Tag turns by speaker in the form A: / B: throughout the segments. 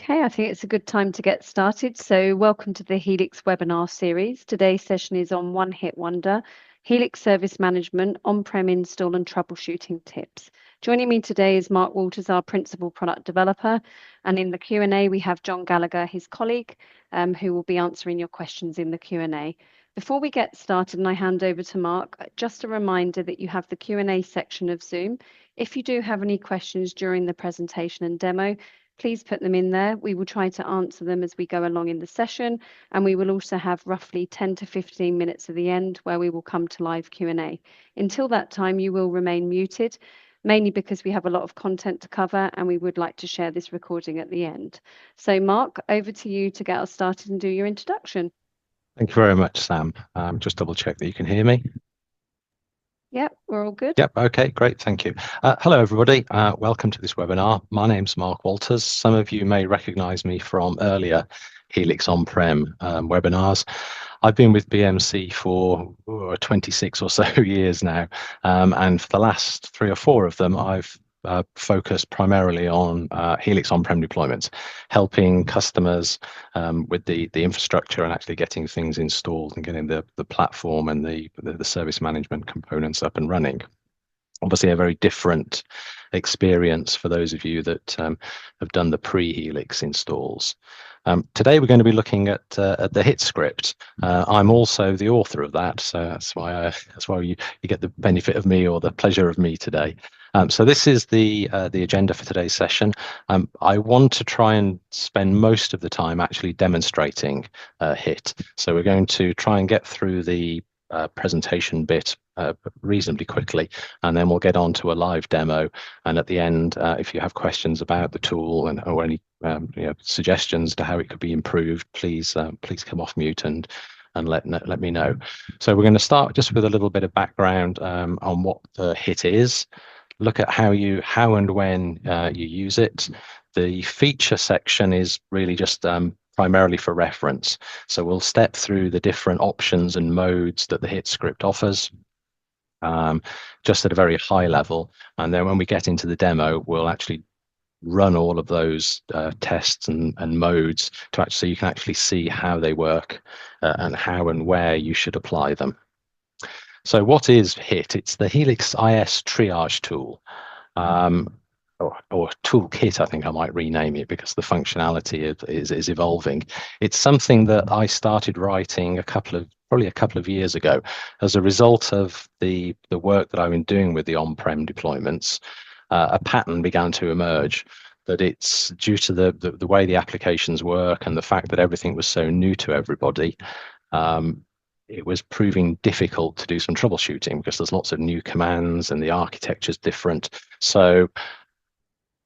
A: Okay, I think it's a good time to get started. So welcome to the Helix webinar series. Today's session is on One Hit Wonder, Helix Service Management, On-Prem Install and Troubleshooting Tips. Joining me today is Mark Walters, our Principal Product Developer. And in the Q&A, we have John Gallagher, his colleague, who will be answering your questions in the Q&A. Before we get started and I hand over to Mark, just a reminder that you have the Q&A section of Zoom. If you do have any questions during the presentation and demo, please put them in there. We will try to answer them as we go along in the session, and we will also have roughly 10 to 15 minutes at the end where we will come to live Q&A. Until that time, you will remain muted, mainly because we have a lot of content to cover and we would like to share this recording at the end. So Mark, over to you to get us started and do your introduction.
B: Thank you very much, Sam. Just double check that you can hear me.
A: Yep, we're all good.
B: Yep, okay, great, thank you. Hello, everybody. Welcome to this webinar. My name's Mark Walters. Some of you may recognize me from earlier Helix On-Prem webinars. I've been with BMC for 26 or so years now, and for the last 3 or 4 of them, I've focused primarily on Helix on-prem deployments, helping customers with the infrastructure and actually getting things installed and getting the platform and the service management components up and running. Obviously, a very different experience for those of you that have done the pre-Helix installs. Today we're going to be looking at the HITT script. I'm also the author of that, so that's why you get the benefit of me or the pleasure of me today. So this is the agenda for today's session. I want to try and spend most of the time actually demonstrating HITT. So we're going to try and get through the presentation bit reasonably quickly, and then we'll get on to a live demo. And at the end, if you have questions about the tool or any suggestions to how it could be improved, please come off mute and let me know. So we're going to start just with a little bit of background on what the HITT is. Look at how and when you use it. The feature section is really just primarily for reference. So we'll step through the different options and modes that the HITT script offers, just at a very high level. And then when we get into the demo, we'll actually run all of those tests and modes so you can actually see how they work and how and where you should apply them. So what is HITT? It's the Helix IS Triage Tool, or Toolkit, I think I might rename it, because the functionality is evolving. It's something that I started writing probably a couple of years ago as a result of the work that I've been doing with the on-prem deployments. A pattern began to emerge that it's due to the way the applications work and the fact that everything was so new to everybody. It was proving difficult to do some troubleshooting because there's lots of new commands and the architecture's different. So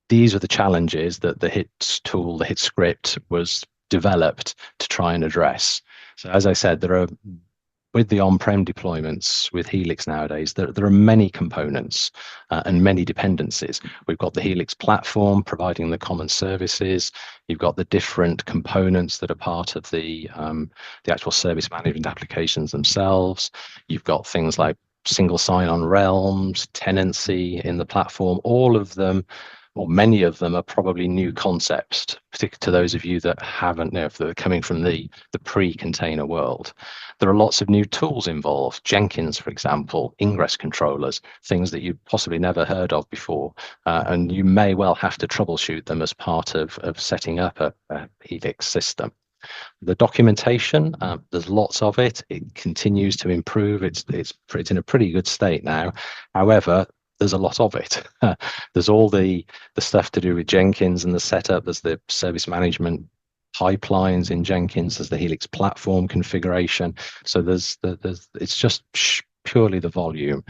B: these are the challenges that the HITT tool, the HITT script, was developed to try and address. So as I said, with the on-prem deployments with Helix nowadays, there are many components and many dependencies. We've got the Helix platform providing the common services. You've got the different components that are part of the actual service management applications themselves. You've got things like single sign-on realms, tenancy in the platform. All of them, or many of them, are probably new concepts, particularly to those of you that haven't, if they're coming from the pre-container world. There are lots of new tools involved. Jenkins, for example, ingress controllers, things that you possibly never heard of before, and you may well have to troubleshoot them as part of setting up a Helix system. The documentation, there's lots of it. It continues to improve. It's in a pretty good state now. However, there's a lot of it. There's all the stuff to do with Jenkins and the setup. There's the service management pipelines in Jenkins. There's the Helix platform configuration. So it's just purely the volume,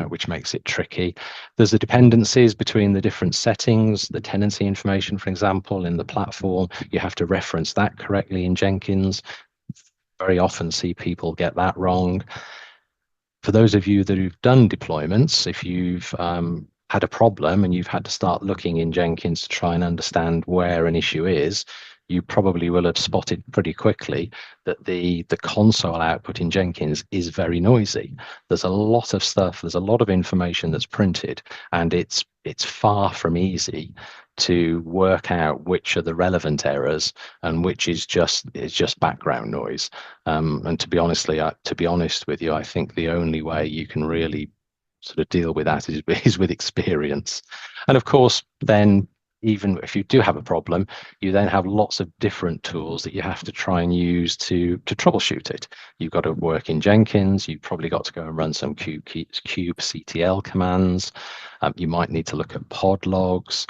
B: which makes it tricky. There's the dependencies between the different settings, the tenancy information, for example, in the platform. You have to reference that correctly in Jenkins. Very often see people get that wrong. For those of you that have done deployments, if you've had a problem and you've had to start looking in Jenkins to try and understand where an issue is, you probably will have spotted pretty quickly that the console output in Jenkins is very noisy. There's a lot of stuff, there's a lot of information that's printed, and it's far from easy to work out which are the relevant errors and which is just background noise. And to be honest with you, I think the only way you can really sort of deal with that is with experience. And of course, then even if you do have a problem, you then have lots of different tools that you have to try and use to troubleshoot it. You've got to work in Jenkins. You've probably got to go and run some kubectl commands. You might need to look at pod logs.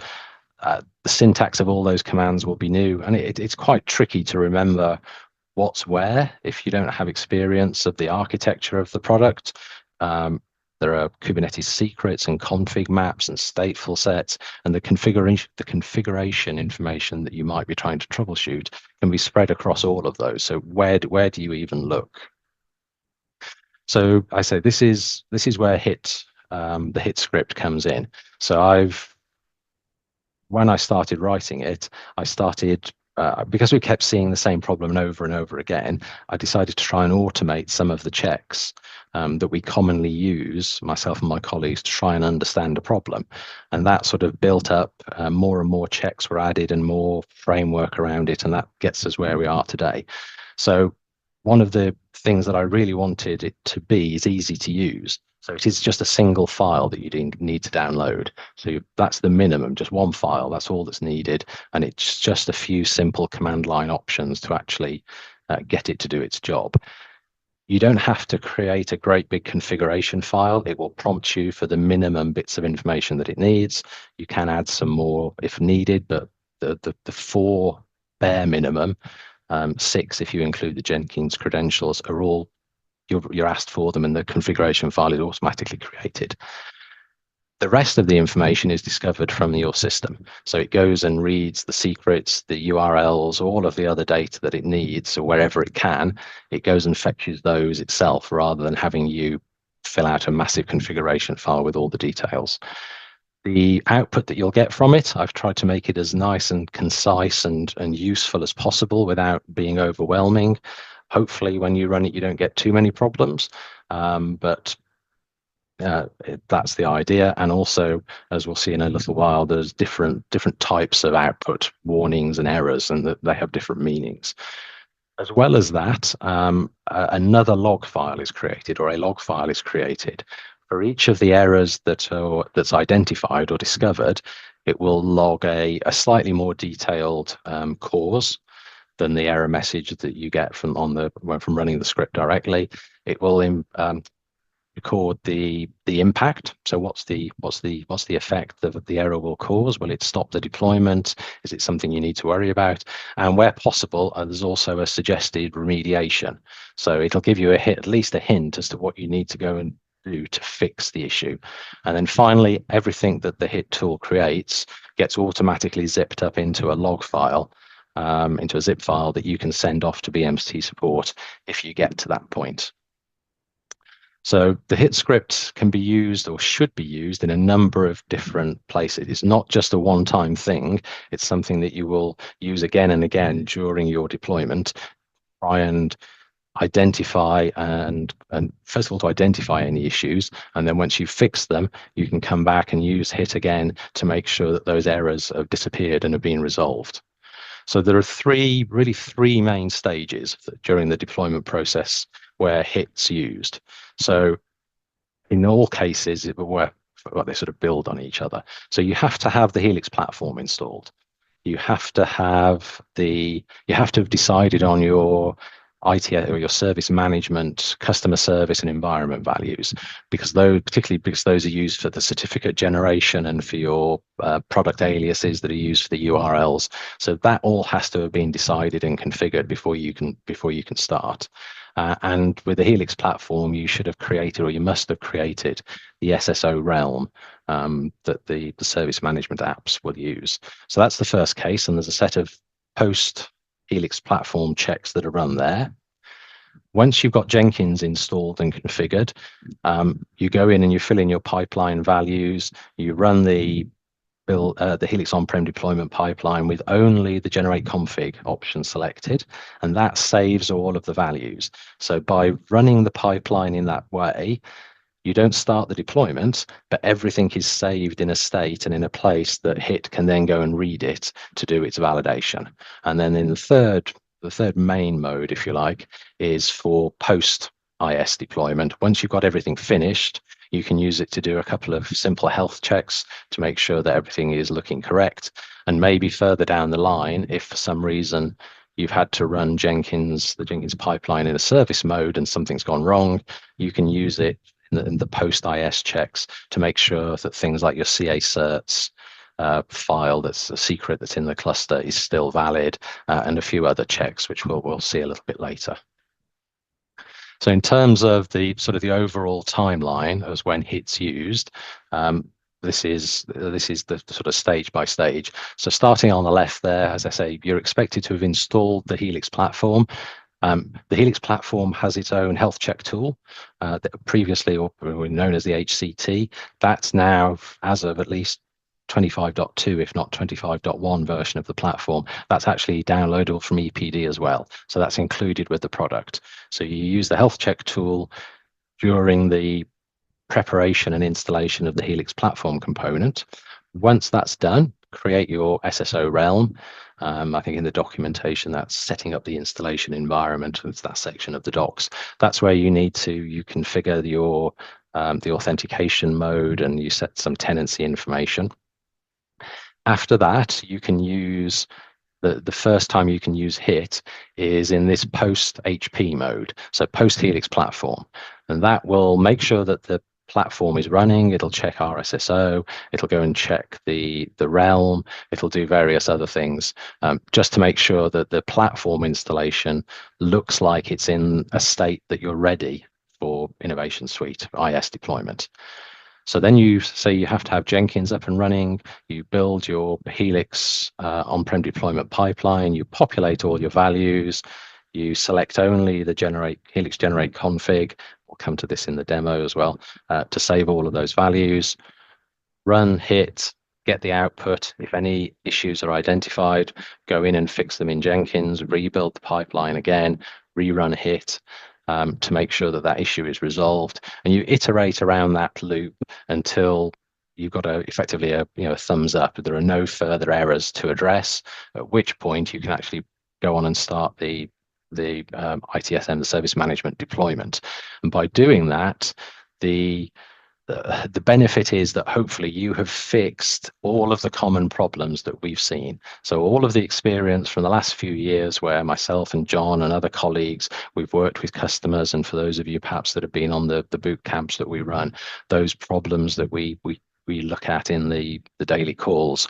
B: The syntax of all those commands will be new, and it's quite tricky to remember what's where if you don't have experience of the architecture of the product. There are Kubernetes secrets and config maps and stateful sets, and the configuration information that you might be trying to troubleshoot can be spread across all of those. So where do you even look? So I say this is where HITT, the HITT script comes in. So when I started writing it, I started because we kept seeing the same problem over and over again, I decided to try and automate some of the checks that we commonly use, myself and my colleagues, to try and understand a problem. And that sort of built up, more and more checks were added and more framework around it, and that gets us where we are today. So one of the things that I really wanted it to be is easy to use. So it is just a single file that you need to download. So that's the minimum, just one file, that's all that's needed. And it's just a few simple command line options to actually get it to do its job. You don't have to create a great big configuration file. It will prompt you for the minimum bits of information that it needs. You can add some more if needed, but the 4 bare minimum, 6 if you include the Jenkins credentials, are all you're asked for them, and the configuration file is automatically created. The rest of the information is discovered from your system. So it goes and reads the secrets, the URLs, all of the other data that it needs. So wherever it can, it goes and fetches those itself rather than having you fill out a massive configuration file with all the details. The output that you'll get from it, I've tried to make it as nice and concise and useful as possible without being overwhelming. Hopefully, when you run it, you don't get too many problems, but that's the idea. And also, as we'll see in a little while, there's different types of output warnings and errors, and that they have different meanings. As well as that, another log file is created, or a log file is created. For each of the errors that's identified or discovered, it will log a slightly more detailed cause than the error message that you get from running the script directly. It will record the impact. So what's the effect that the error will cause? Will it stop the deployment? Is it something you need to worry about? And where possible, there's also a suggested remediation. So it'll give you at least a hint as to what you need to go and do to fix the issue. And then finally, everything that the HITT tool creates gets automatically zipped up into a log file, into a zip file that you can send off to BMT support if you get to that point. So the HITT script can be used, or should be used, in a number of different places. It's not just a one-time thing. It's something that you will use again and again during your deployment. Try and identify and first of all to identify any issues, and then once you fix them, you can come back and use HITT again to make sure that those errors have disappeared and have been resolved. So there are three main stages during the deployment process where HITT's used. So in all cases, they sort of build on each other. So you have to have the Helix platform installed. You have to have decided on your IT or your service management, customer service and environment values, particularly because those are used for the certificate generation and for your product aliases that are used for the URLs. So that all has to have been decided and configured before you can start. And with the Helix platform, you should have created, or you must have created, the SSO realm that the service management apps will use. So that's the first case, and there's a set of post Helix platform checks that are run there. Once you've got Jenkins installed and configured, you go in and you fill in your pipeline values. You run the Helix OnPrem deployment pipeline with only the generate config option selected, and that saves all of the values. So by running the pipeline in that way, you don't start the deployment, but everything is saved in a state and in a place that HITT can then go and read it to do its validation. And then in the third main mode, if you like, is for post IS deployment. Once you've got everything finished, you can use it to do a couple of simple health checks to make sure that everything is looking correct. And maybe further down the line, if for some reason you've had to run the Jenkins pipeline in a service mode and something's gone wrong, you can use it in the post-IS checks to make sure that things like your CA certs file that's a secret that's in the cluster is still valid, and a few other checks which we'll see a little bit later. So in terms of the overall timeline as when HITT's used, this is the sort of stage by stage. So starting on the left there, as I say, you're expected to have installed the Helix platform. The Helix platform has its own health check tool, that previously or known as the HCT. That's now, as of at least 25.2, if not 25.1 version of the platform, that's actually downloadable from EPD as well. So that's included with the product. So you use the health check tool during the preparation and installation of the Helix platform component. Once that's done, create your SSO realm. I think in the documentation that's setting up the installation environment. It's that section of the docs. That's where you configure your the authentication mode, and you set some tenancy information. After that, you can use the first time you can use HITT is in this post HP mode, so post Helix platform, and that will make sure that the platform is running. It'll check RSSO, it'll go and check the realm, it'll do various other things, just to make sure that the platform installation looks like it's in a state that you're ready for Innovation Suite IS deployment. So then you say you have to have Jenkins up and running, you build your Helix on-prem deployment pipeline, you populate all your values, you select only the Helix generate config. We'll come to this in the demo as well, to save all of those values. Run HITT, get the output. If any issues are identified, go in and fix them in Jenkins, rebuild the pipeline again, rerun HITT, to make sure that that issue is resolved. And you iterate around that loop until you've got effectively a thumbs up. There are no further errors to address, at which point you can actually go on and start the ITSM, the service management deployment. And by doing that, the benefit is that hopefully you have fixed all of the common problems that we've seen. So all of the experience from the last few years where myself and John and other colleagues, we've worked with customers, and for those of you perhaps that have been on the boot camps that we run, those problems that we look at in the daily calls,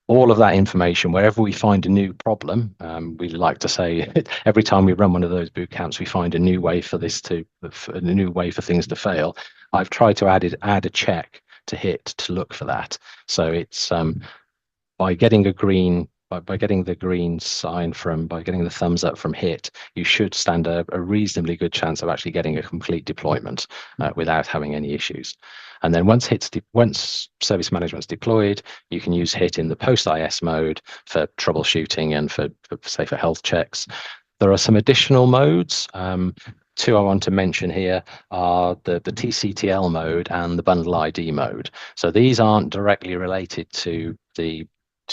B: all of that information, wherever we find a new problem, we like to say every time we run one of those boot camps, we find a new way for things to fail. I've tried to add a check to HITT to look for that. So it's by getting the green sign by getting the thumbs up from HITT, you should stand a reasonably good chance of actually getting a complete deployment without having any issues. And then once service management's deployed, you can use HITT in the post-IS mode for troubleshooting and for health checks. There are some additional modes. Two I want to mention here are the TCTL mode and the bundle ID mode. So these aren't directly related to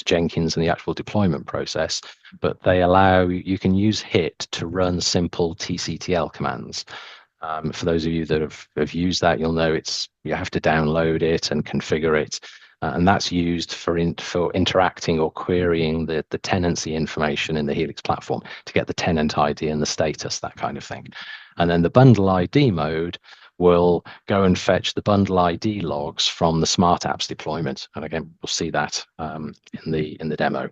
B: Jenkins and the actual deployment process, but they allow you can use HITT to run simple TCTL commands. For those of you that have used that, you'll know you have to download it and configure it, and that's used for interacting or querying the tenancy information in the Helix platform to get the tenant ID and the status, that kind of thing. And then the bundle ID mode will go and fetch the bundle ID logs from the Smart Apps deployment, and again we'll see that in the demo.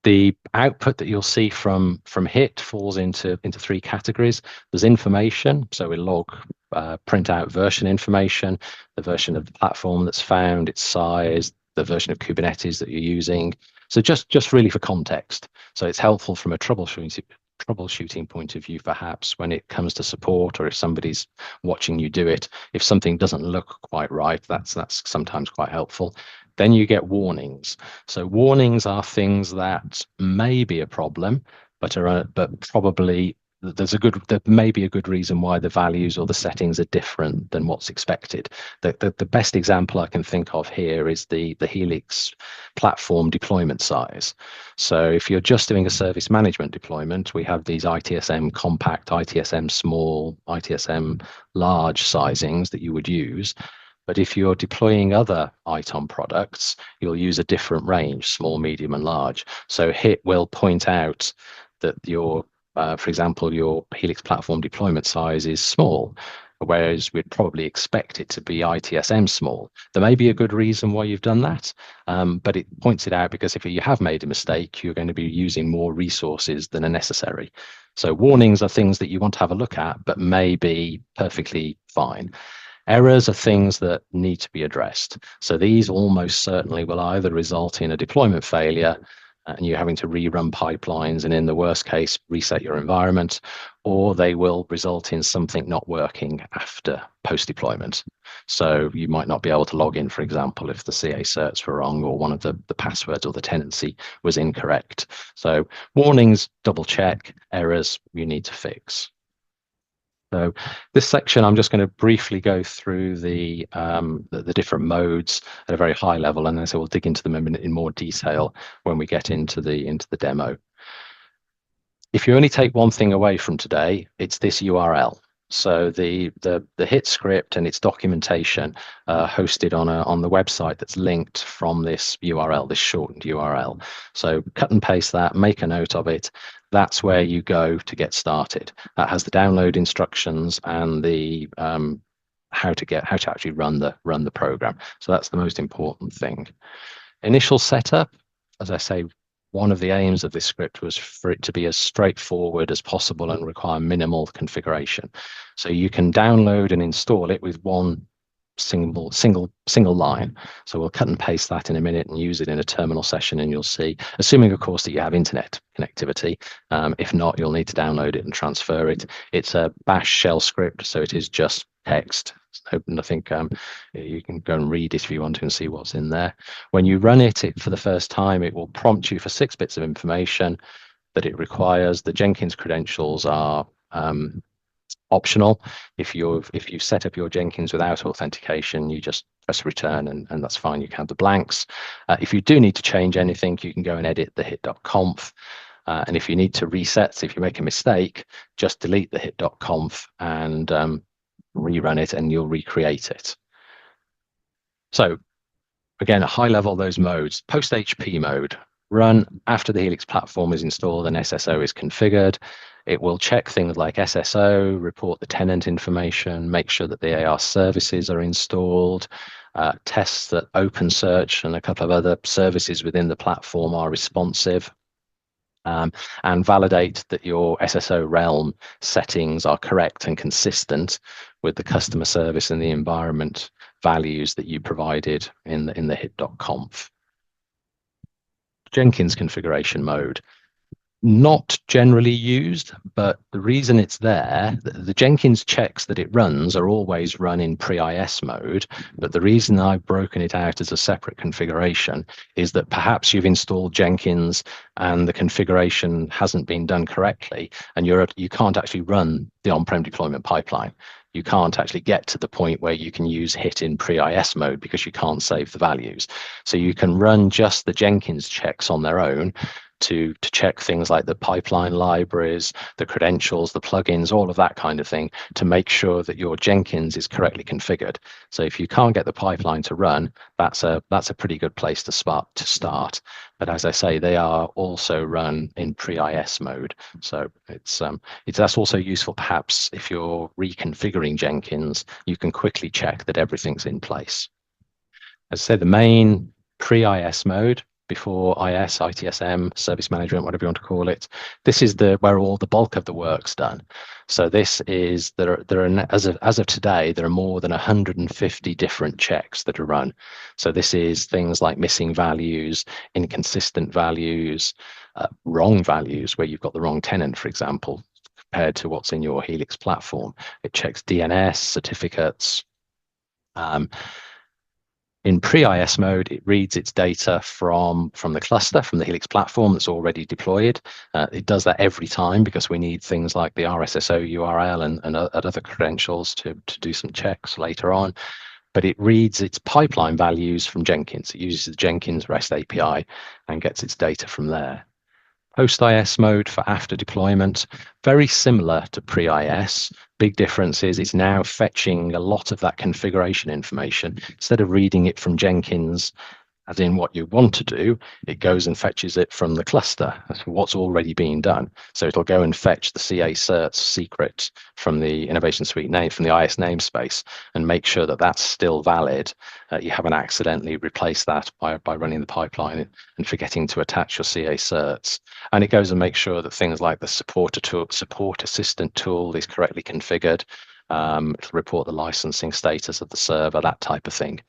B: The output that you'll see from HITT falls into three categories. There's information, so we log, print out version information, the version of the platform that's found, its size, the version of Kubernetes that you're using. So just really for context. So it's helpful from a troubleshooting point of view, perhaps when it comes to support, or if somebody's watching you do it, if something doesn't look quite right, that's sometimes quite helpful. Then you get warnings. So warnings are things that may be a problem, but probably there may be a good reason why the values or the settings are different than what's expected. The best example I can think of here is the Helix platform deployment size. So if you're just doing a service management deployment, we have these ITSM compact, ITSM small, ITSM large sizings that you would use. But if you're deploying other ITOM products, you'll use a different range, small, medium, and large. So HITT will point out that for example, your Helix platform deployment size is small, whereas we'd probably expect it to be ITSM small. There may be a good reason why you've done that, but it points it out because if you have made a mistake, you're going to be using more resources than are necessary. So warnings are things that you want to have a look at, but may be perfectly fine. Errors are things that need to be addressed. So these almost certainly will either result in a deployment failure and you having to rerun pipelines and in the worst case, reset your environment, or they will result in something not working after post-deployment. So you might not be able to log in, for example, if the CA certs were wrong or one of the passwords or the tenancy was incorrect. So warnings, double check, errors you need to fix. So this section, I'm just going to briefly go through the different modes at a very high level, and then so we'll dig into them in more detail when we get into the demo. If you only take one thing away from today, it's this URL. So the HITT script and its documentation hosted on the website that's linked from this URL, this shortened URL. So cut and paste that, make a note of it. That's where you go to get started. That has the download instructions and the how to actually run the program. So that's the most important thing. Initial setup, as I say, one of the aims of this script was for it to be as straightforward as possible and require minimal configuration. So you can download and install it with one single line. So we'll cut and paste that in a minute and use it in a terminal session, and you'll see, assuming of course that you have internet connectivity. If not, you'll need to download it and transfer it. It's a bash shell script, so it is just text. So nothing, you can go and read it if you want to and see what's in there. When you run it for the first time, it will prompt you for 6 bits of information that it requires. The Jenkins credentials are optional. If you've set up your Jenkins without authentication, you just press return and that's fine. You can have the blanks. If you do need to change anything, you can go and edit the hit.conf. And if you need to reset, if you make a mistake, just delete the hit.conf and rerun it and you'll recreate it. So again, at high level, those modes. Post HP mode, run after the Helix platform is installed and SSO is configured. It will check things like SSO, report the tenant information, make sure that the AR services are installed, tests that OpenSearch and a couple of other services within the platform are responsive, and validate that your SSO realm settings are correct and consistent with the customer service and the environment values that you provided in the hit.conf. Jenkins configuration mode. Not generally used, but the reason it's there, the Jenkins checks that it runs are always run in pre-IS mode, but the reason I've broken it out as a separate configuration is that perhaps you've installed Jenkins and the configuration hasn't been done correctly, and you can't actually run the on-prem deployment pipeline. You can't actually get to the point where you can use HITT in pre-IS mode because you can't save the values. So you can run just the Jenkins checks on their own to check things like the pipeline libraries, the credentials, the plugins, all of that kind of thing, to make sure that your Jenkins is correctly configured. So if you can't get the pipeline to run, that's a pretty good place to start. But as I say, they are also run in pre-IS mode. So that's also useful perhaps if you're reconfiguring Jenkins, you can quickly check that everything's in place. As I said, the main pre-IS mode, before IS, ITSM, service management, whatever you want to call it. This is where all the bulk of the work's done. So this is, there are as of today, there are more than 150 different checks that are run. So this is things like missing values, inconsistent values, wrong values, where you've got the wrong tenant, for example, compared to what's in your Helix platform. It checks DNS, certificates, In pre-IS mode, it reads its data from the cluster, from the Helix platform that's already deployed. It does that every time because we need things like the RSSO URL and other credentials to do some checks later on. But it reads its pipeline values from Jenkins. It uses the Jenkins REST API and gets its data from there. Post-IS mode for after deployment, very similar to pre-IS. Big difference is it's now fetching a lot of that configuration information. Instead of reading it from Jenkins, as in what you want to do, it goes and fetches it from the cluster. That's what's already been done. So it'll go and fetch the CA certs secret from the Innovation Suite name, from the IS namespace, and make sure that that's still valid. You haven't accidentally replaced that by running the pipeline and forgetting to attach your CA certs. And it goes and makes sure that things like the support assistant tool is correctly configured. It'll report the licensing status of the server, that type of thing.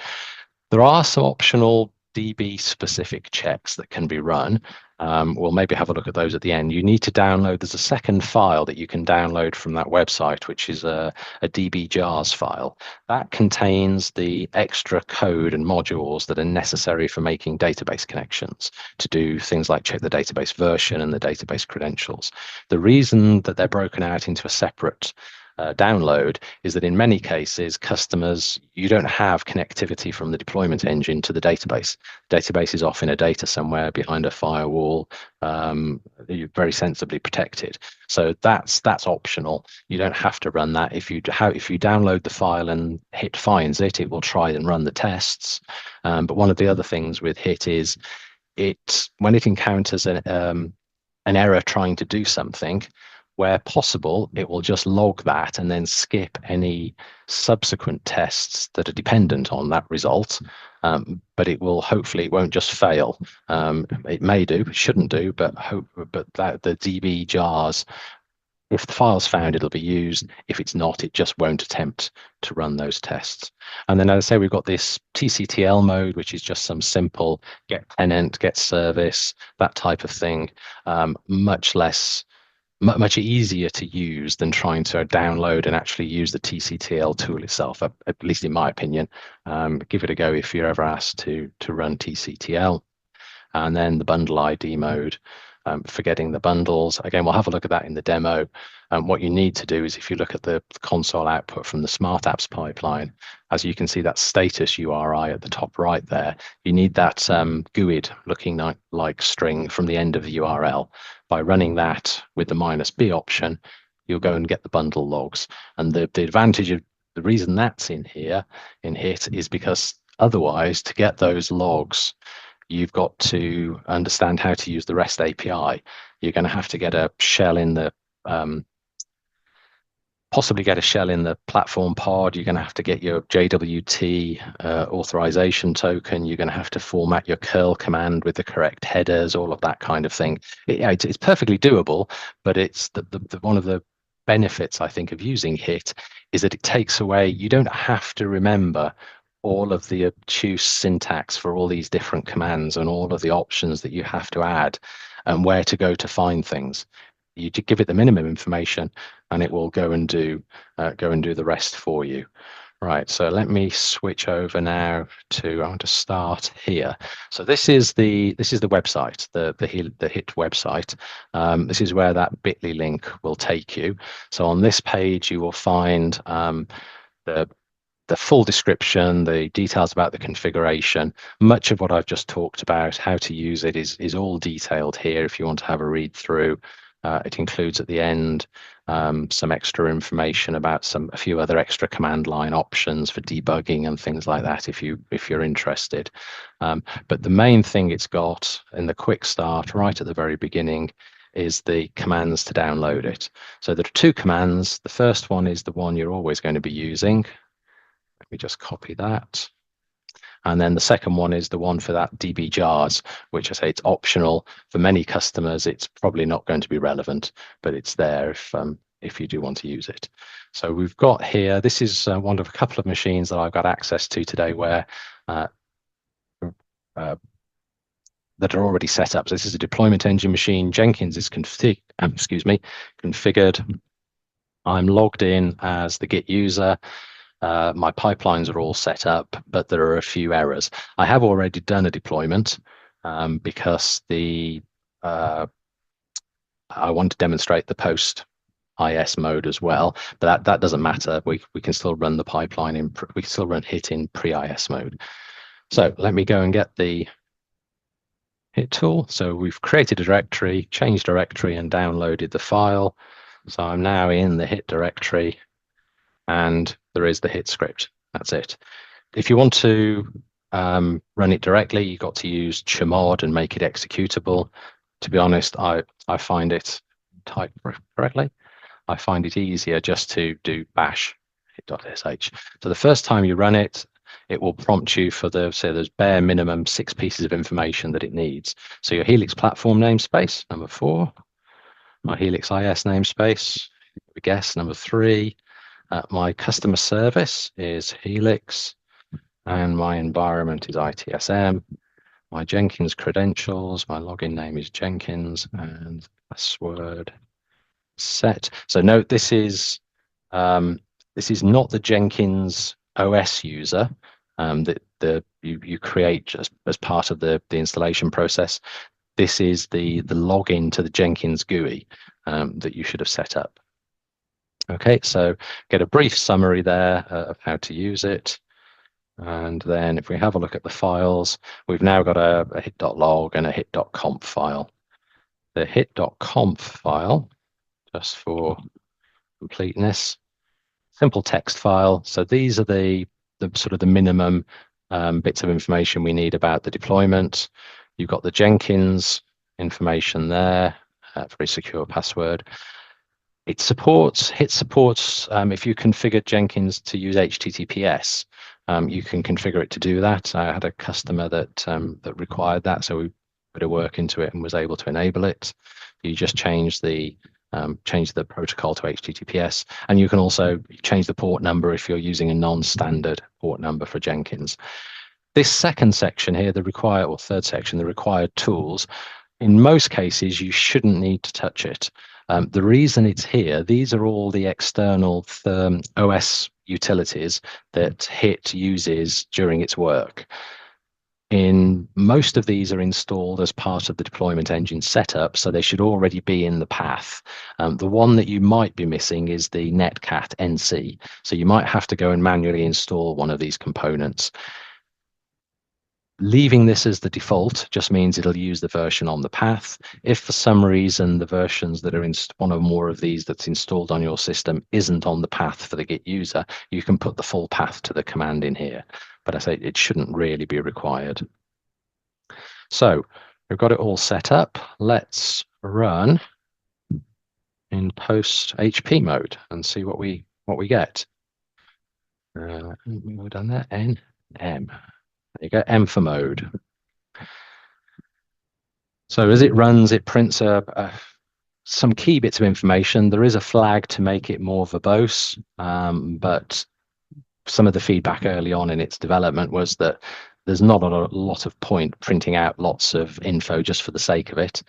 B: There are some optional DB specific checks that can be run. We'll maybe have a look at those at the end. You need to download, there's a second file that you can download from that website, which is a DB jars file. That contains the extra code and modules that are necessary for making database connections to do things like check the database version and the database credentials. The reason that they're broken out into a separate download is that in many cases, customers, you don't have connectivity from the deployment engine to the database. Database is off in a data somewhere behind a firewall. You're very sensibly protected. So that's optional. You don't have to run that. If you download the file and HITT finds it, it will try and run the tests. But one of the other things with HITT is when it encounters an error trying to do something, where possible, it will just log that and then skip any subsequent tests that are dependent on that result. But it won't just fail. It may do, it shouldn't do, but that the DB jars, if the file's found, it'll be used. If it's not, it just won't attempt to run those tests. And then, as I say, we've got this TCTL mode, which is just some simple get tenant, get service, that type of thing. Much easier to use than trying to download and actually use the TCTL tool itself, at least in my opinion. Give it a go if you're ever asked to run TCTL. And then the bundle ID mode, for getting the bundles. Again, we'll have a look at that in the demo. What you need to do is, if you look at the console output from the Smart Apps pipeline, as you can see that status URI at the top right there, you need that GUID looking like string from the end of the URL. By running that with the -B option, you'll go and get the bundle logs. And the advantage of the reason that's in here in HITT is because otherwise, to get those logs, you've got to understand how to use the REST API. You're going to have to get a shell in the possibly get a shell in the platform pod. You're going to have to get your JWT authorization token. You're going to have to format your curl command with the correct headers, all of that kind of thing. It's perfectly doable, but it's one of the benefits, I think, of using HITT is that it takes away, you don't have to remember all of the obtuse syntax for all these different commands and all of the options that you have to add and where to go to find things. You give it the minimum information and it will go and do the rest for you. Right, so let me switch over now to, I want to start here. So this is the website, the HITT website. This is where that bit.ly link will take you. So on this page, you will find the full description, the details about the configuration. Much of what I've just talked about, how to use it, is all detailed here if you want to have a read through. It includes at the end some extra information about a few other extra command line options for debugging and things like that if you're interested. But the main thing it's got in the quick start right at the very beginning is the commands to download it. So there are two commands. The first one is the one you're always going to be using. Let me just copy that. And then the second one is the one for that DB jars, which I say it's optional. For many customers, it's probably not going to be relevant, but it's there if you do want to use it. So we've got here, this is one of a couple of machines that I've got access to today where that are already set up. So this is a deployment engine machine. Jenkins is configured. I'm logged in as the Git user. My pipelines are all set up, but there are a few errors. I have already done a deployment because I want to demonstrate the post IS mode as well, but that doesn't matter. We can still run the pipeline we can still run HITT in pre-IS mode. So let me go and get the HITT tool. So we've created a directory, changed directory, and downloaded the file. So I'm now in the HITT directory, and there is the HITT script. That's it. If you want to run it directly, you've got to use chmod and make it executable. To be honest, I find it typed correctly. I find it easier just to do bash hit.sh. So the first time you run it, it will prompt you for there's bare minimum 6 pieces of information that it needs. So your Helix platform namespace, number 4, my Helix IS namespace, I guess, number 3, my customer service is Helix, and my environment is ITSM. My Jenkins credentials, my login name is Jenkins, and password set. So note this is not the Jenkins OS user that you create just as part of the installation process. This is the login to the Jenkins GUI that you should have set up. Okay, so get a brief summary there of how to use it. And then if we have a look at the files, we've now got a hit.log and a hit.conf file. The hit.conf file, just for completeness, simple text file. So these are the sort of the minimum bits of information we need about the deployment. You've got the Jenkins information there, very secure password. HITT supports if you configured Jenkins to use HTTPS, you can configure it to do that. I had a customer that required that, so we put a work into it and was able to enable it. You just change the protocol to HTTPS, and you can also change the port number if you're using a non-standard port number for Jenkins. This second section here, third section, the required tools, in most cases, you shouldn't need to touch it. The reason it's here, these are all the external OS utilities that HITT uses during its work. Most of these are installed as part of the deployment engine setup, so they should already be in the path. The one that you might be missing is the netcat NC, so you might have to go and manually install one of these components. Leaving this as the default just means it'll use the version on the path. If for some reason the versions that are in one or more of these that's installed on your system isn't on the path for the Git user, you can put the full path to the command in here. But I say it shouldn't really be required. So we've got it all set up. Let's run in post HP mode and see what we get. We've done that. N M. There you go, M for mode. So as it runs, it prints some key bits of information. There is a flag to make it more verbose, but some of the feedback early on in its development was that there's not a lot of point printing out lots of info just for the sake of it.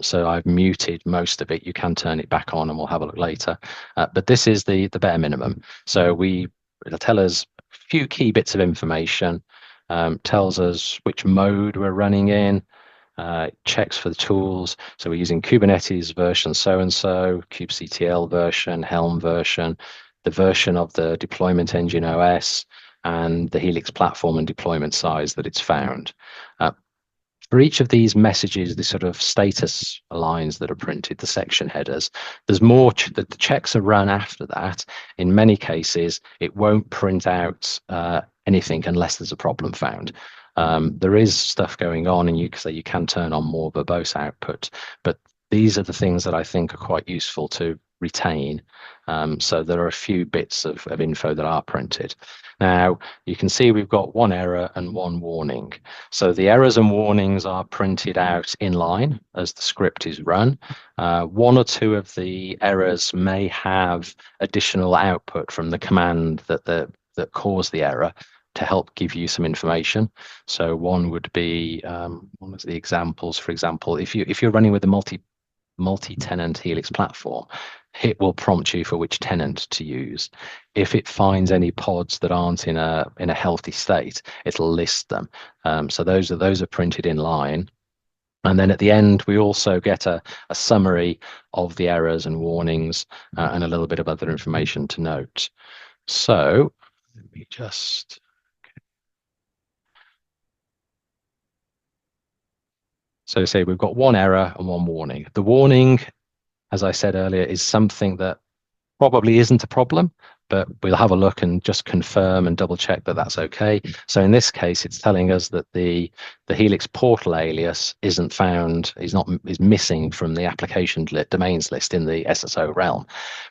B: So I've muted most of it. You can turn it back on and we'll have a look later. But this is the bare minimum. So it'll tell us a few key bits of information. Tells us which mode we're running in, checks for the tools. So we're using Kubernetes version so-and-so, kubectl version, Helm version, the version of the deployment engine OS, and the Helix platform and deployment size that it's found. For each of these messages, the sort of status lines that are printed, the section headers, there's more the checks are run after that. In many cases, it won't print out anything unless there's a problem found. There is stuff going on, and you can turn on more verbose output, but these are the things that I think are quite useful to retain. So there are a few bits of info that are printed. Now, you can see we've got one error and one warning. So the errors and warnings are printed out in line as the script is run. One or two of the errors may have additional output from the command that caused the error to help give you some information. So one would be one of the examples, for example, if you're running with a multi-tenant Helix platform, HITT will prompt you for which tenant to use. If it finds any pods that aren't in a healthy state, it'll list them. So those are printed in line. And then at the end, we also get a summary of the errors and warnings and a little bit of other information to note. So let me just. So say we've got one error and one warning. The warning, as I said earlier, is something that probably isn't a problem, but we'll have a look and just confirm and double check that that's okay. So in this case, it's telling us that the Helix portal alias isn't found, is missing from the application domains list in the SSO realm,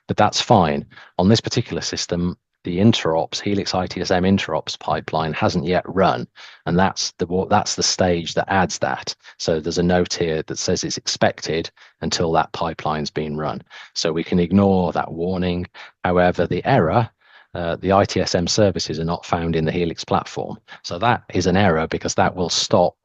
B: but that's fine. On this particular system, the interops, Helix ITSM interops pipeline hasn't yet run, and that's the stage that adds that. So there's a note here that says it's expected until that pipeline's been run. So we can ignore that warning. However, the error, the ITSM services are not found in the Helix platform. So that is an error because that will stop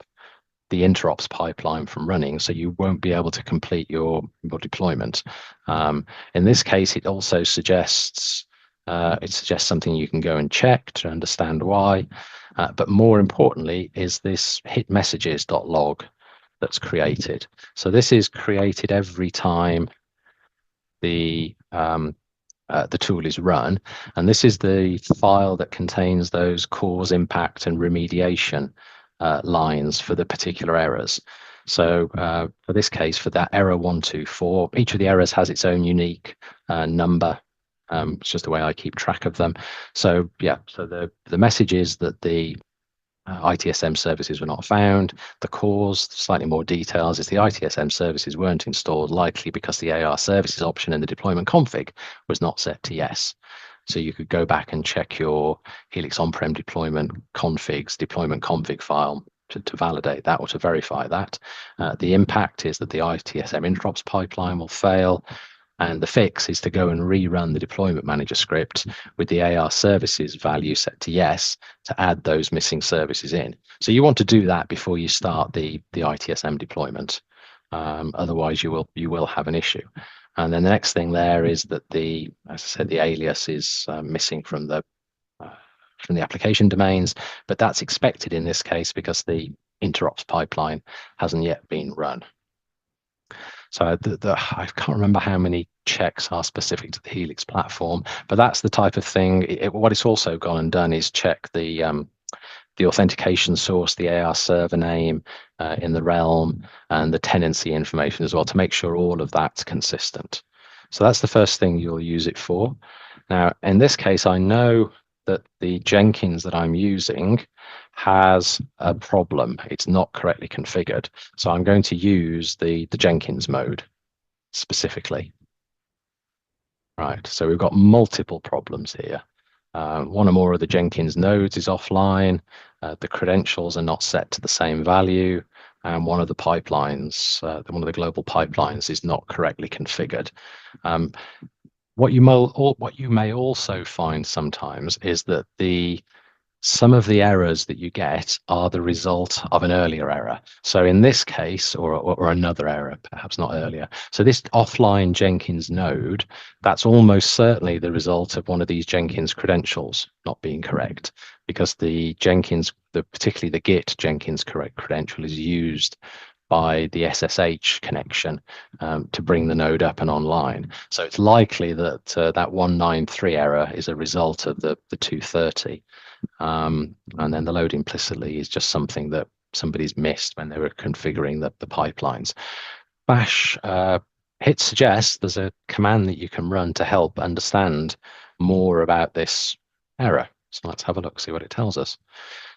B: the interops pipeline from running, so you won't be able to complete your deployment. In this case, it also suggests something you can go and check to understand why. But more importantly is this hit messages.log that's created. So this is created every time the tool is run, and this is the file that contains those cause, impact, and remediation lines for the particular errors. So for this case, for that error 124, each of the errors has its own unique number. It's just the way I keep track of them. So yeah, so the message is that the ITSM services were not found. The cause, slightly more details, is the ITSM services weren't installed, likely because the AR services option in the deployment config was not set to yes. So you could go back and check your Helix on-prem deployment config file to validate that or to verify that. The impact is that the ITSM interops pipeline will fail. And the fix is to go and rerun the deployment manager script with the AR services value set to yes to add those missing services in. So you want to do that before you start the ITSM deployment. Otherwise, you will have an issue. And then the next thing there is that as I said, the alias is missing from the application domains, but that's expected in this case because the interops pipeline hasn't yet been run. So I can't remember how many checks are specific to the Helix platform, but that's the type of thing. What it's also gone and done is check the authentication source, the AR server name in the realm, and the tenancy information as well to make sure all of that's consistent. So that's the first thing you'll use it for. Now, in this case, I know that the Jenkins that I'm using has a problem. It's not correctly configured. So I'm going to use the Jenkins mode specifically. Right, so we've got multiple problems here. One or more of the Jenkins nodes is offline. The credentials are not set to the same value. And one of the pipelines, one of the global pipelines is not correctly configured. What you may also find sometimes is that some of the errors that you get are the result of an earlier error. So in this case, or another error, perhaps not earlier. So this offline Jenkins node, that's almost certainly the result of one of these Jenkins credentials not being correct, because the Jenkins, particularly the Git Jenkins correct credential, is used by the SSH connection to bring the node up and online. So it's likely that that 193 error is a result of the 230. And then the load implicitly is just something that somebody's missed when they were configuring the pipelines. Bash HITT suggests there's a command that you can run to help understand more about this error. So let's have a look, see what it tells us.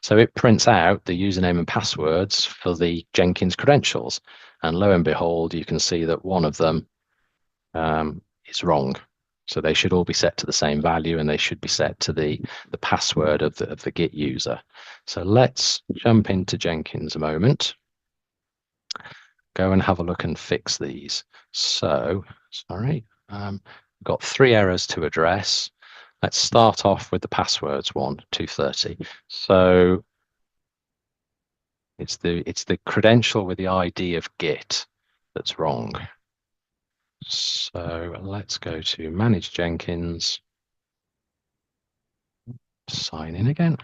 B: So it prints out the username and passwords for the Jenkins credentials. And lo and behold, you can see that one of them is wrong. So they should all be set to the same value, and they should be set to the password of the Git user. So let's jump into Jenkins a moment. Go and have a look and fix these. So, sorry, we've got 3 errors to address. Let's start off with the passwords one, 230. So it's the credential with the ID of Git that's wrong. So let's go to Manage Jenkins, sign in again.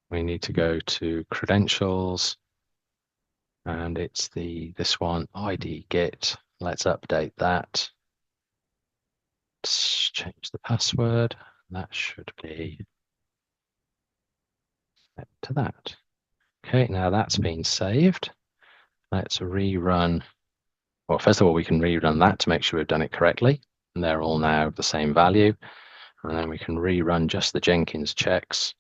B: We need to go to credentials, and it's this one, ID Git. Let's update that. Let's change the password. That should be set to that. Okay, now that's been saved. Let's rerun. Well, first of all, we can rerun that to make sure we've done it correctly. And they're all now the same value. And then we can rerun just the Jenkins checks.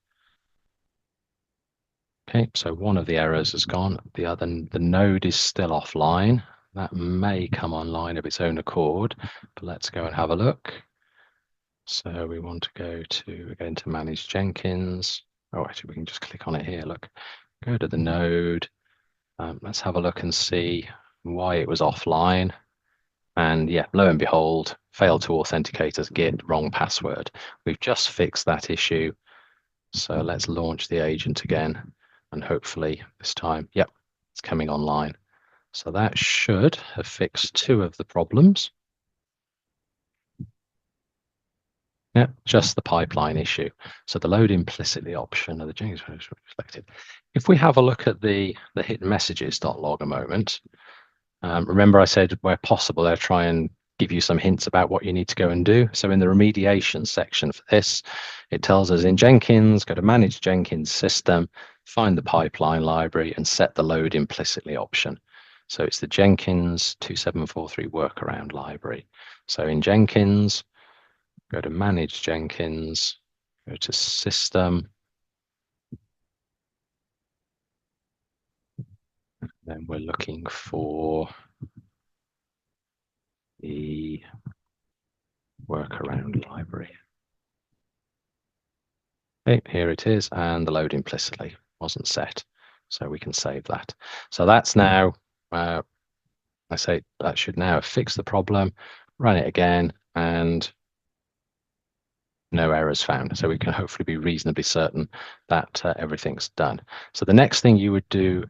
B: Okay, so one of the errors has gone. The node is still offline. That may come online of its own accord, but let's go and have a look. So we want to go to, again, to Manage Jenkins. Oh, actually, we can just click on it here. Look, go to the node. Let's have a look and see why it was offline. And yeah, lo and behold, failed to authenticate as Git, wrong password. We've just fixed that issue. So let's launch the agent again. And hopefully this time, yep, it's coming online. So that should have fixed two of the problems. Yeah, just the pipeline issue. So the load implicitly option of the Jenkins reflected. If we have a look at the hit messages.log a moment, remember I said where possible, they'll try and give you some hints about what you need to go and do. So in the remediation section for this, it tells us in Jenkins, go to Manage Jenkins System, find the pipeline library and set the load implicitly option. So it's the Jenkins 2743 workaround library. So in Jenkins, go to Manage Jenkins, go to System, then we're looking for the workaround library. Okay, here it is, and the load implicitly wasn't set, so we can save that. So that's now, I say that should now fix the problem, run it again, and no errors found. So we can hopefully be reasonably certain that everything's done. So the next thing you would do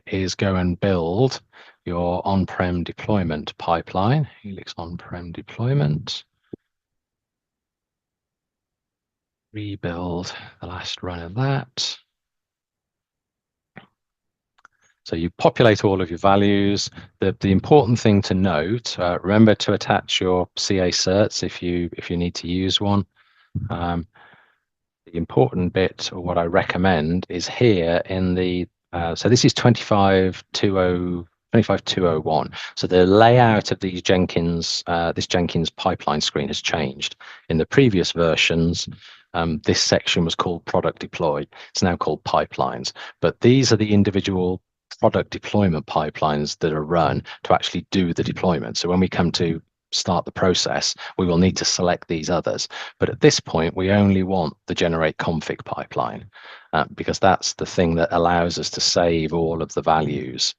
B: is go and build your on-prem deployment pipeline, Helix on-prem deployment. Rebuild the last run of that. So you populate all of your values. The important thing to note, remember to attach your CA certs if you need to use one. The important bit, or what I recommend, is here in the so this is 25201. So the layout of these Jenkins, this Jenkins pipeline screen has changed. In the previous versions, this section was called product deployed. It's now called pipelines. But these are the individual product deployment pipelines that are run to actually do the deployment. So when we come to start the process, we will need to select these others. But at this point, we only want the generate config pipeline because that's the thing that allows us to save all of the values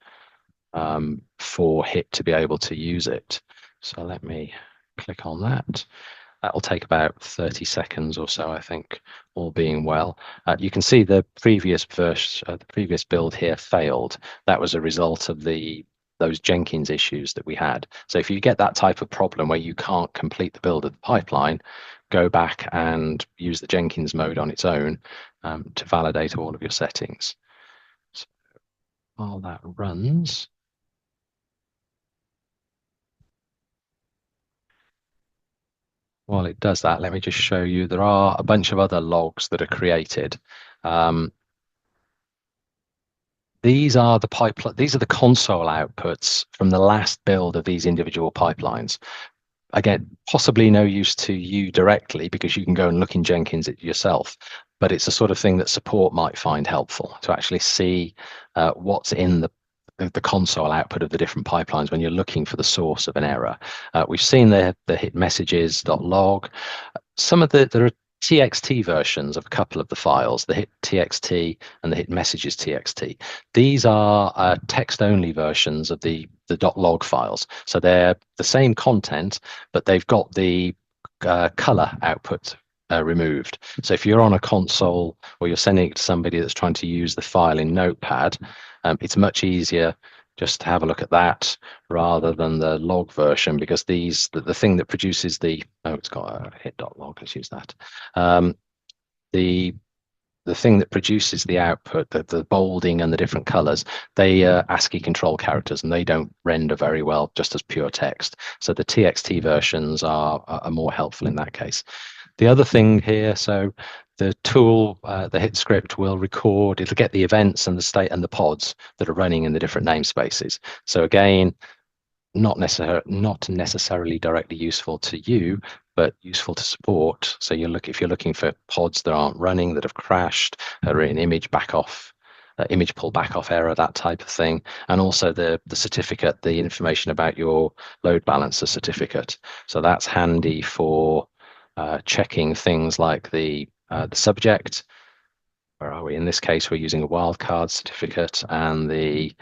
B: for HITT to be able to use it. So let me click on that. That'll take about 30 seconds or so, I think, all being well. You can see the previous version, the previous build here failed. That was a result of those Jenkins issues that we had. So if you get that type of problem where you can't complete the build of the pipeline, go back and use the Jenkins mode on its own to validate all of your settings. So while that runs, while it does that, let me just show you, there are a bunch of other logs that are created. These are the console outputs from the last build of these individual pipelines. Again, possibly no use to you directly because you can go and look in Jenkins yourself, but it's the sort of thing that support might find helpful to actually see what's in the console output of the different pipelines when you're looking for the source of an error. We've seen the hit messages.log. There are TXT versions of a couple of the files, the hit TXT and the hit messages TXT. These are text-only versions of the .log files. So they're the same content, but they've got the color output removed. So if you're on a console or you're sending it to somebody that's trying to use the file in Notepad, it's much easier just to have a look at that rather than the log version, because the thing that produces it's got a hit.log, let's use that. The thing that produces the output, the bolding and the different colors, they are ASCII control characters, and they don't render very well just as pure text. So the TXT versions are more helpful in that case. The other thing here, so the tool, the HITT script will record, it'll get the events and the state and the pods that are running in the different namespaces. So again, not necessarily directly useful to you, but useful to support. So if you're looking for pods that aren't running, that have crashed, are in image back off, image pull back off error, that type of thing, and also the certificate, the information about your load balancer certificate. So that's handy for checking things like the subject. Where are we? In this case, we're using a wildcard certificate, and the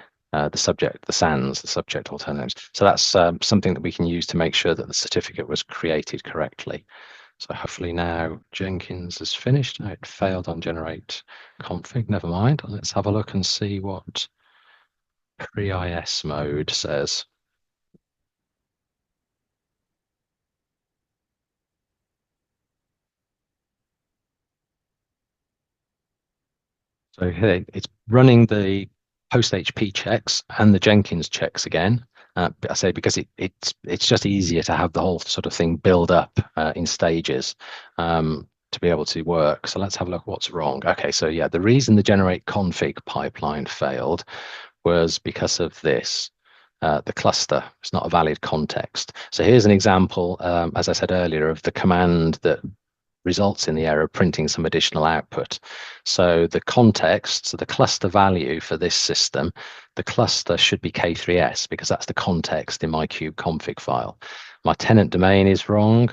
B: subject, the SANs, the subject alternatives. So that's something that we can use to make sure that the certificate was created correctly. So hopefully now Jenkins is finished. It failed on generate config. Never mind. Let's have a look and see what pre-IS mode says. So here it's running the post HP checks and the Jenkins checks again. I say because it's just easier to have the whole sort of thing build up in stages to be able to work. So let's have a look what's wrong. Okay, so yeah, the reason the generate config pipeline failed was because of this. The cluster, it's not a valid context. So here's an example, as I said earlier, of the command that results in the error printing some additional output. So the context, so the cluster value for this system, the cluster should be K3S because that's the context in my kube config file. My tenant domain is wrong.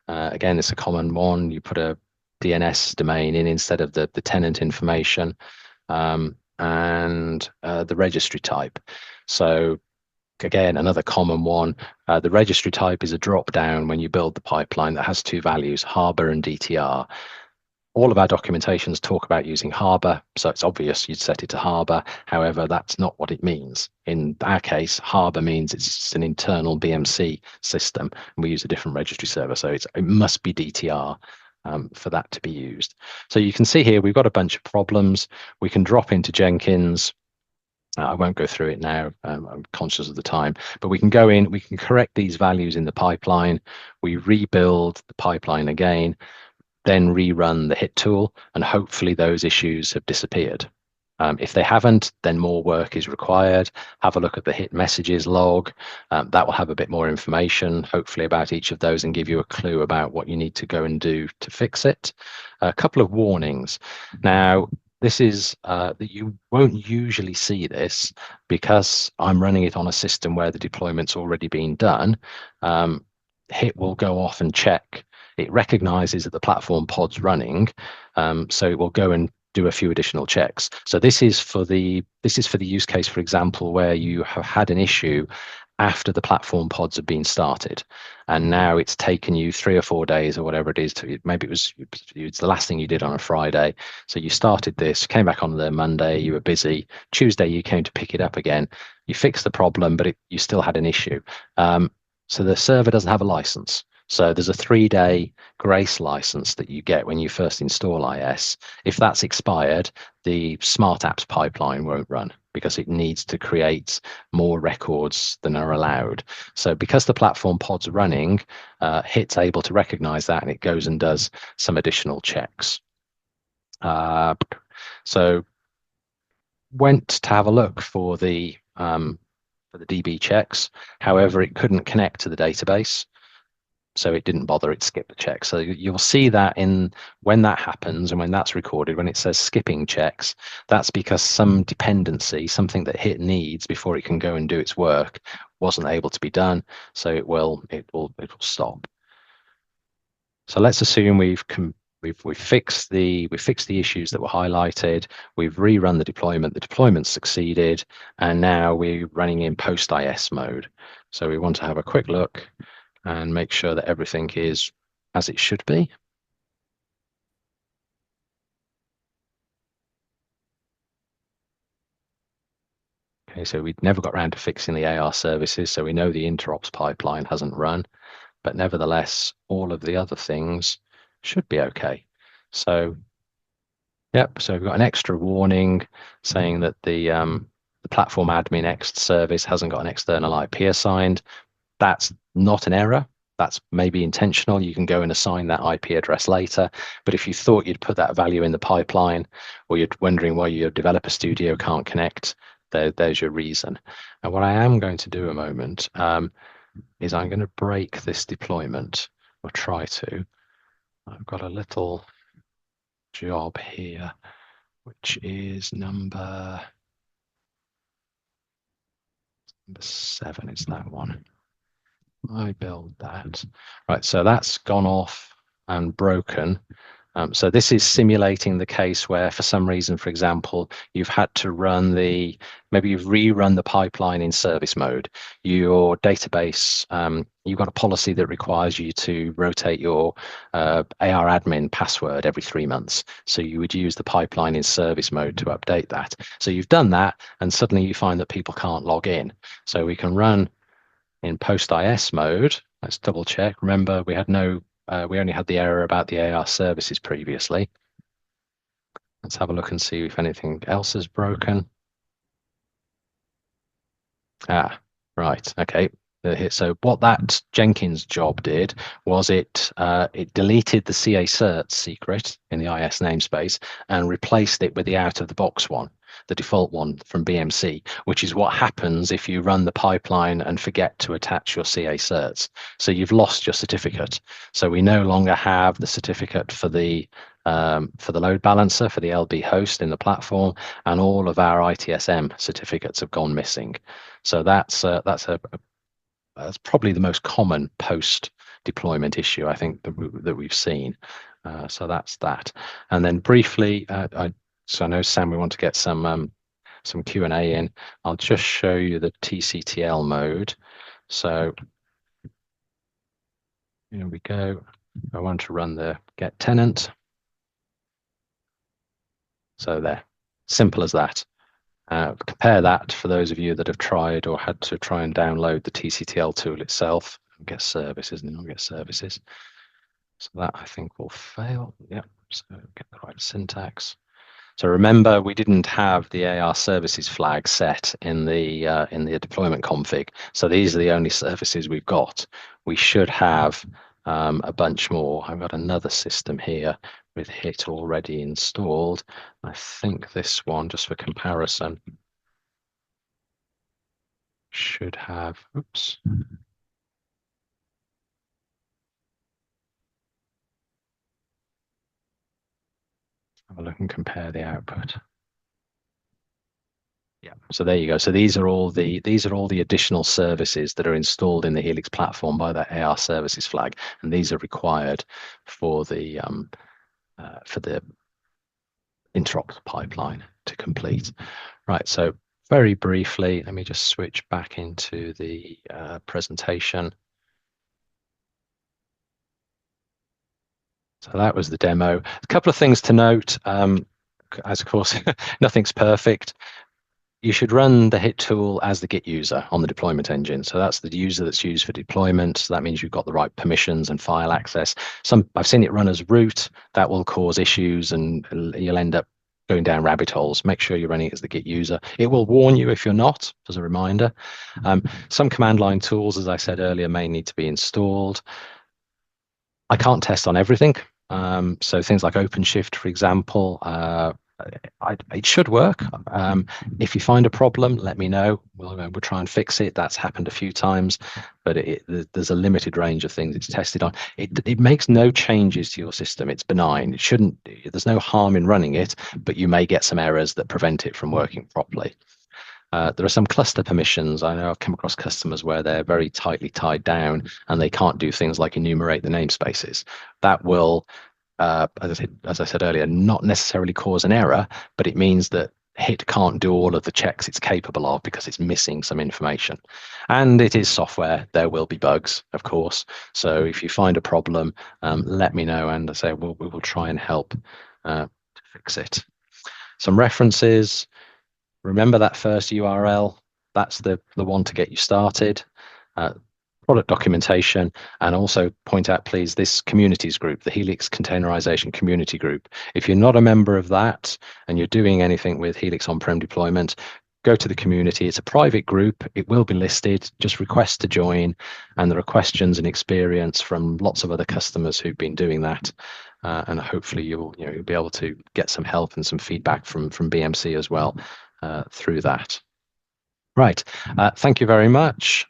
B: Again, it's a common one. You put a DNS domain in instead of the tenant information, and the registry type. So again, another common one. The registry type is a drop down when you build the pipeline that has two values, Harbor and DTR. All of our documentations talk about using Harbor, so it's obvious you'd set it to Harbor. However, that's not what it means. In our case, Harbor means it's an internal BMC system, and we use a different registry server, so it must be DTR for that to be used. So you can see here we've got a bunch of problems. We can drop into Jenkins. I won't go through it now. I'm conscious of the time, but we can go in, we can correct these values in the pipeline. We rebuild the pipeline again, then rerun the HITT tool, and hopefully those issues have disappeared. If they haven't, then more work is required. Have a look at the HITT messages log. That will have a bit more information, hopefully, about each of those and give you a clue about what you need to go and do to fix it. A couple of warnings. Now, this is that you won't usually see this because I'm running it on a system where the deployment's already been done. HITT will go off and check. It recognizes that the platform pod's running, so it will go and do a few additional checks. So this is for the use case, for example, where you have had an issue after the platform pods have been started, and now it's taken you 3 or 4 days or whatever it is to, maybe it's the last thing you did on a Friday. So you started this, came back on the Monday, you were busy. Tuesday you came to pick it up again. You fixed the problem, but you still had an issue. So the server doesn't have a license. So there's a 3-day grace license that you get when you first install IS. If that's expired, the Smart Apps pipeline won't run because it needs to create more records than are allowed. So because the platform pod's running, HITT's able to recognize that, and it goes and does some additional checks. So went to have a look for the DB checks. However, it couldn't connect to the database, so it didn't bother. It skipped the check. So you'll see that when that happens and when that's recorded, when it says skipping checks, that's because some dependency, something that HITT needs before it can go and do its work, wasn't able to be done. So it will stop. So let's assume we've fixed the issues that were highlighted. We've rerun the deployment. The deployment succeeded, and now we're running in post IS mode. So we want to have a quick look and make sure that everything is as it should be. Okay, so we never got around to fixing the AR services, so we know the interops pipeline hasn't run, but nevertheless, all of the other things should be okay. So, yep, so we've got an extra warning saying that the platform admin X service hasn't got an external IP assigned. That's not an error. That's maybe intentional. You can go and assign that IP address later. But if you thought you'd put that value in the pipeline, or you're wondering why your developer studio can't connect, there's your reason. And what I am going to do a moment is I'm going to break this deployment, or try to. I've got a little job here, which is number 7, is that one. I build that. Right, so that's gone off and broken. So this is simulating the case where, for some reason, for example, you've had to run maybe you've rerun the pipeline in service mode. Your database, you've got a policy that requires you to rotate your AR admin password every 3 months. So you would use the pipeline in service mode to update that. So you've done that, and suddenly you find that people can't log in. So we can run in post-IS mode. Let's double check. Remember, we only had the error about the AR services previously. Let's have a look and see if anything else is broken. Right, okay. So what that Jenkins job did was it deleted the CA cert secret in the IS namespace and replaced it with the out-of-the-box one, the default one from BMC, which is what happens if you run the pipeline and forget to attach your CA certs. So you've lost your certificate. So we no longer have the certificate for the load balancer, for the LB host in the platform, and all of our ITSM certificates have gone missing. So that's probably the most common post deployment issue I think that we've seen. So that's that. And then briefly, so I know, Sam, we want to get some Q&A in. I'll just show you the TCTL mode. So here we go. I want to run the get tenant. So there, simple as that. Compare that for those of you that have tried or had to try and download the TCTL tool itself. Get services, and then get services. So that I think will fail. Yep. So get the right syntax. So remember, we didn't have the AR services flag set in the deployment config. So these are the only services we've got. We should have a bunch more. I've got another system here with HITT already installed. I think this one, just for comparison, should have, oops. Have a look and compare the output. Yeah, so there you go. So these are all the additional services that are installed in the Helix platform by that AR services flag, and these are required for the interops pipeline to complete. Right. So very briefly, let me just switch back into the presentation. So that was the demo. A couple of things to note. As of course, nothing's perfect. You should run the HITT tool as the Git user on the deployment engine. So that's the user that's used for deployment. So that means you've got the right permissions and file access. I've seen it run as root. That will cause issues and you'll end up going down rabbit holes. Make sure you're running it as the Git user. It will warn you if you're not, as a reminder. Some command line tools, as I said earlier, may need to be installed. I can't test on everything. So things like OpenShift, for example, it should work. If you find a problem, let me know. We'll try and fix it. That's happened a few times, but there's a limited range of things it's tested on. It makes no changes to your system. It's benign. There's no harm in running it, but you may get some errors that prevent it from working properly. There are some cluster permissions. I know I've come across customers where they're very tightly tied down and they can't do things like enumerate the namespaces. That will, as I said earlier, not necessarily cause an error, but it means that HITT can't do all of the checks it's capable of because it's missing some information. And it is software. There will be bugs, of course. So if you find a problem, let me know, and I say we will try and help to fix it. Some references. Remember that first URL That's the one to get you started. Product documentation, and also point out, please, this communities group, the Helix Containerization Community Group. If you're not a member of that and you're doing anything with Helix on-prem deployment, go to the community. It's a private group. It will be listed. Just request to join, and there are questions and experience from lots of other customers who've been doing that. And hopefully you'll be able to get some help and some feedback from BMC as well through that. Right. Thank you very much.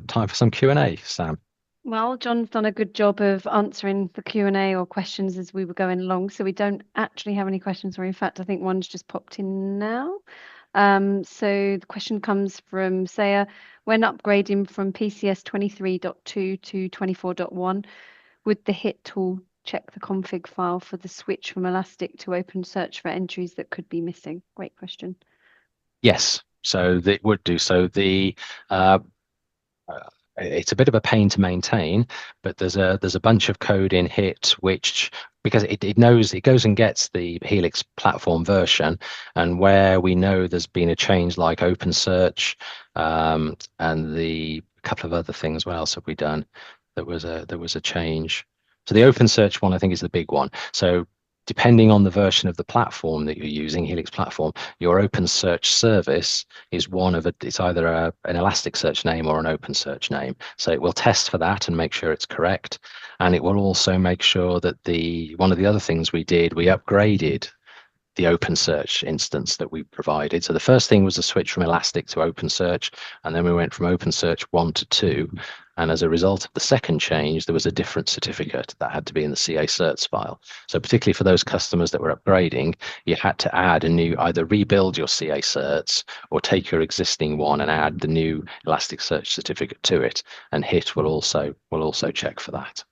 B: Time for some Q&A, Sam.
A: Well, John's done a good job of answering the Q&A or questions as we were going along, so we don't actually have any questions, or in fact, I think one's just popped in now. So the question comes from Saya. When upgrading from PCS 23.2 to 24.1, would the HITT tool check the config file for the switch from Elastic to OpenSearch for entries that could be missing? Great question.
B: Yes, so it would do so. It's a bit of a pain to maintain, but there's a bunch of code in HITT which, because it knows, it goes and gets the Helix platform version, and where we know there's been a change like OpenSearch and the couple of other things. What else have we done? There was a change. So the OpenSearch one, I think, is the big one. So depending on the version of the platform that you're using, Helix platform, your OpenSearch service is it's either an Elasticsearch name or an OpenSearch name. So it will test for that and make sure it's correct. And it will also make sure that one of the other things we did, we upgraded the OpenSearch instance that we provided. So the first thing was a switch from Elastic to OpenSearch, and then we went from OpenSearch 1 to 2. And as a result of the second change, there was a different certificate that had to be in the CA certs file. So particularly for those customers that were upgrading, you had to add a new, either rebuild your CA certs or take your existing one and add the new Elasticsearch certificate to it. And HITT will also check for that.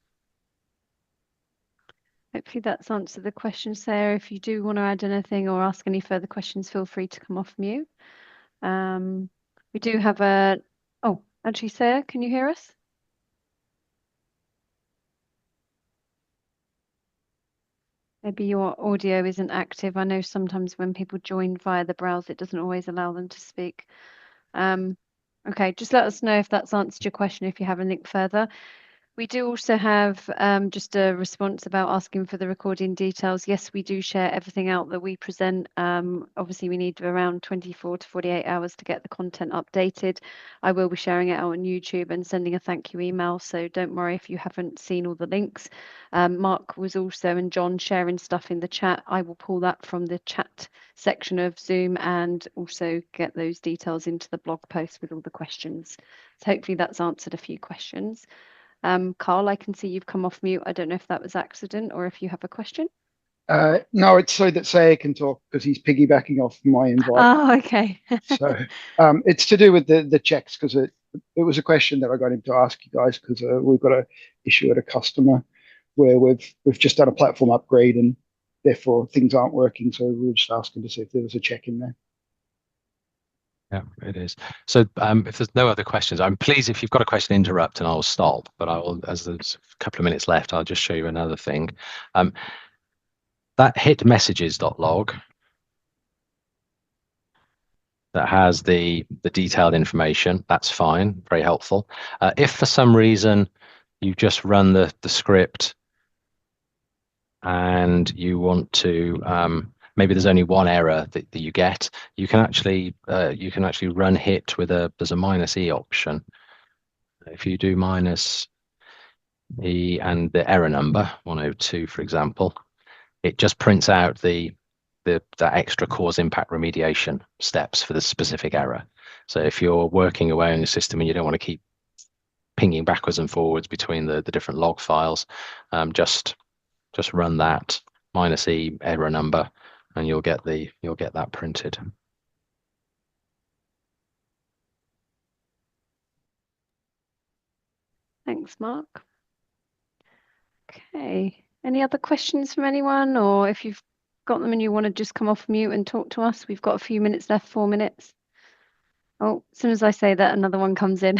A: Hopefully that's answered the question, Sarah. If you do want to add anything or ask any further questions, feel free to come off mute. We do have oh, actually, Sarah, can you hear us? Maybe your audio isn't active. I know sometimes when people join via the browser, it doesn't always allow them to speak. Okay, just let us know if that's answered your question, if you have anything further. We do also have just a response about asking for the recording details. Yes, we do share everything out that we present. Obviously, we need around 24 to 48 hours to get the content updated. I will be sharing it out on YouTube and sending a thank you email, so don't worry if you haven't seen all the links. Mark was also, and John, sharing stuff in the chat. I will pull that from the chat section of Zoom and also get those details into the blog post with all the questions. So hopefully that's answered a few questions. Carl, I can see you've come off mute. I don't know if that was accident or if you have a question.
C: No, it's so that Saya can talk because he's piggybacking off my invite.
A: Oh, okay.
C: So it's to do with the checks, because it was a question that I got him to ask you guys, because we've got an issue at a customer where we've just done a platform upgrade and therefore things aren't working. So we were just asking to see if there was a check in there.
B: Yeah, it is. So if there's no other questions, I'm pleased. If you've got a question, interrupt and I'll stop. But I will, as there's a couple of minutes left, I'll just show you another thing. That HITT messages.log that has the detailed information, that's fine, very helpful. If for some reason you just run the script and you want to maybe there's only one error that you get, you can actually run HITT with there's a -e option. If you do -e and the error number 102, for example, it just prints out the extra cause impact remediation steps for the specific error. So if you're working away on your system and you don't want to keep pinging backwards and forwards between the different log files, just run that -e error number, and you'll get that printed.
A: Thanks, Mark. Okay. Any other questions from anyone? Or if you've got them and you want to just come off mute and talk to us, we've got a few minutes left, 4 minutes. Oh, as soon as I say that, another one comes in.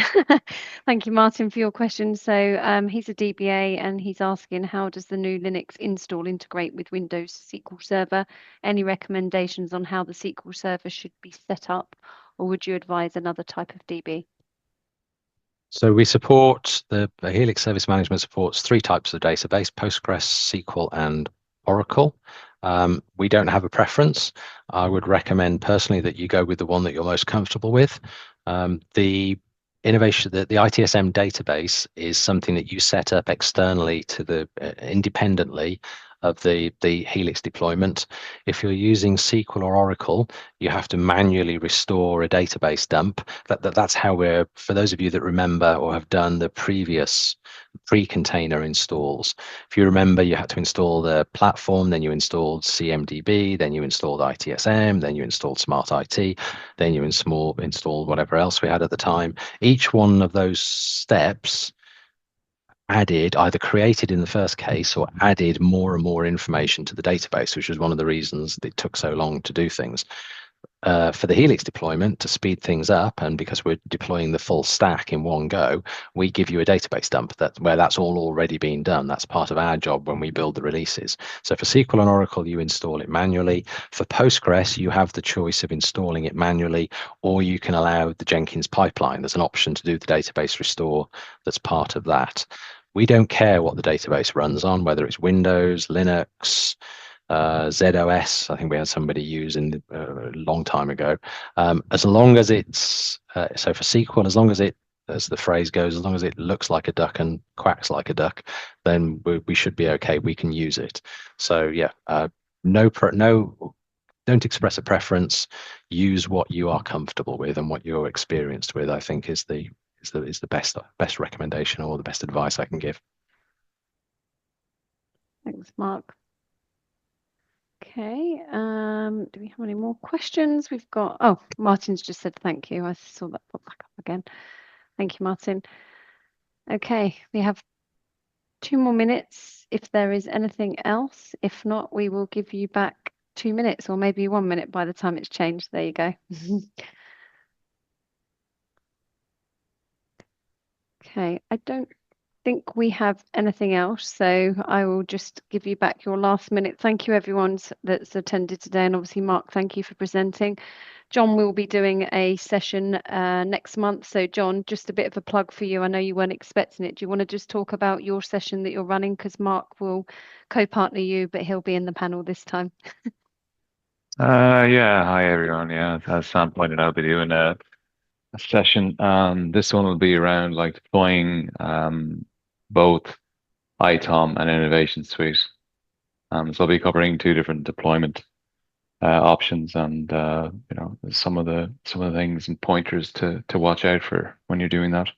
A: Thank you, Martin, for your question. So he's a DBA and he's asking, how does the new Linux install integrate with Windows SQL Server? Any recommendations on how the SQL Server should be set up or would you advise another type of DB?
B: So we support the Helix Service Management supports 3 types of database: Postgres, SQL, and Oracle. We don't have a preference. I would recommend personally that you go with the one that you're most comfortable with. The innovation, the ITSM database is something that you set up externally to the independently of the Helix deployment. If you're using SQL or Oracle, you have to manually restore a database dump. That's how we're, for those of you that remember or have done the previous pre-container installs. If you remember, you had to install the platform, then you installed CMDB, then you installed ITSM, then you installed Smart IT, then you installed whatever else we had at the time. Each one of those steps added, either created in the first case or added more and more information to the database, which was one of the reasons it took so long to do things. For the Helix deployment, to speed things up, and because we're deploying the full stack in one go, we give you a database dump where that's all already been done. That's part of our job when we build the releases. So for SQL and Oracle, you install it manually. For Postgres, you have the choice of installing it manually, or you can allow the Jenkins pipeline. There's an option to do the database restore that's part of that. We don't care what the database runs on, whether it's Windows, Linux, ZOS. I think we had somebody using a long time ago. As long as it's so for SQL, as long as it, as the phrase goes, as long as it looks like a duck and quacks like a duck, then we should be okay. We can use it. So yeah, no, don't express a preference. Use what you are comfortable with and what you're experienced with. I think is the best recommendation or the best advice I can give.
A: Thanks, Mark. Okay, do we have any more questions? We've got, oh, Martin's just said thank you. I saw that pop back up again. Thank you, Martin. Okay, we have 2 more minutes if there is anything else. If not, we will give you back 2 minutes or maybe 1 minute by the time it's changed. There you go. Okay, I don't think we have anything else, so I will just give you back your last minute. Thank you everyone that's attended today, and obviously Mark, thank you for presenting. John will be doing a session next month. So John, just a bit of a plug for you. I know you weren't expecting it. Do you want to just talk about your session that you're running? Because Mark will co-partner you, but he'll be in the panel this time.
D: Yeah, hi everyone. Yeah, as Sam pointed out, I'll be doing a session. This one will be around like deploying both ITOM and Innovation Suite. So I'll be covering 2 different deployment options, and you know, some of the things and pointers to watch out for when you're doing that.